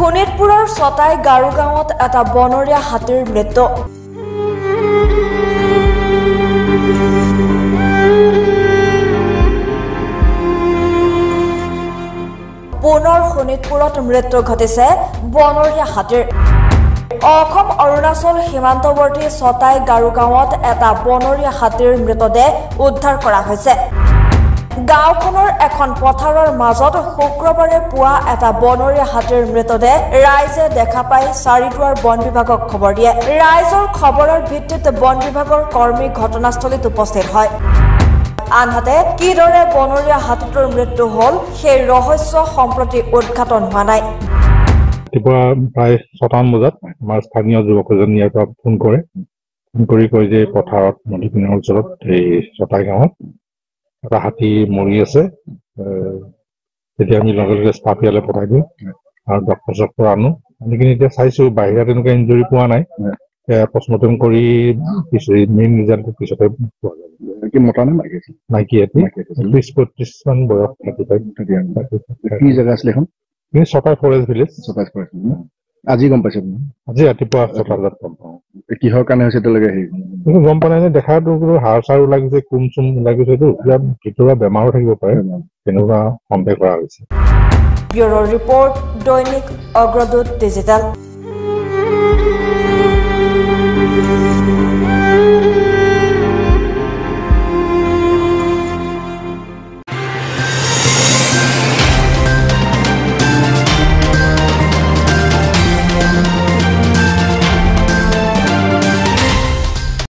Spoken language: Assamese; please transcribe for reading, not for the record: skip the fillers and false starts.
শোণিতপুৰৰ ছটাই গাৰু গাঁৱত এটা বনৰীয়া হাতীৰ মৃত্যু। পুনৰ শোণিতপুৰত মৃত্যু ঘটিছে বনৰীয়া হাতীৰ। অসম অৰুণাচল সীমান্তৱৰ্তী ছটাই গাৰু গাঁৱত এটা বনৰীয়া হাতীৰ মৃতদেহ উদ্ধাৰ কৰা হৈছে। গাঁওখনৰ এখন পথাৰৰ মাজত শুক্ৰবাৰে পুৱা এটা বনৰীয়া হাতীৰ মৃতদেহ ৰাইজে দেখা পাই চাৰিদুৱাৰ বন বিভাগক খবৰ দিয়ে। ৰাইজৰ খবৰৰ ভিত্তিত বন বিভাগৰ কৰ্মী ঘটনাস্থলীত উপস্থিত হয়। আনহাতে কিদৰে বনৰীয়া হাতীটোৰ মৃত্যু হ'ল সেই ৰহস্য সম্প্ৰতি উদ্ঘাটন হোৱা নাই। ৰাতিপুৱা প্ৰায় ৬টামান বজাত আমাৰ স্থানীয় যুৱক এজনে ইয়াৰ পৰা ফোন কৰি কয় যে পথাৰত নদীপিনৰ অঞ্চলত এই ছটাই গাঁৱত এটা হাতী মৰি আছে। তেতিয়া আমি লগে লগে ষ্টাফ ইয়ালৈ পঠাই দিওঁ আৰু ডক্টৰ আনো। আনি কিনি এতিয়া চাইছো বাহিৰত এনেকুৱা ইঞ্জুৰি পোৱা নাই। পষ্টমৰ্টেম কৰি মেইন ৰিজাল্টটো পিছতে পোৱা যাব। মতা নে মাইকী? মাইকী হাতী ৩০-৩৫ মান বয়স। কি জেগা আছিলে এখন? ছটাই ফৰেষ্ট ভিলেজ। আজি গম পাইছে? আজি ৰাতিপুৱা ৬টা বজাত গম পাওঁ। কিহৰ কাৰণে হৈছে এতিয়ালৈকে গম পোৱা নাই। দেখাটো হাড় চাৰ লাগিছে, কুম চুম লাগিছেতো ভিতৰুৱা বেমাৰো থাকিব পাৰে, তেনেকুৱা সন্দেহ কৰা হৈছে। ব্যুৰো ৰিপৰ্ট, দৈনিক অগ্ৰদূত ডিজিটেল।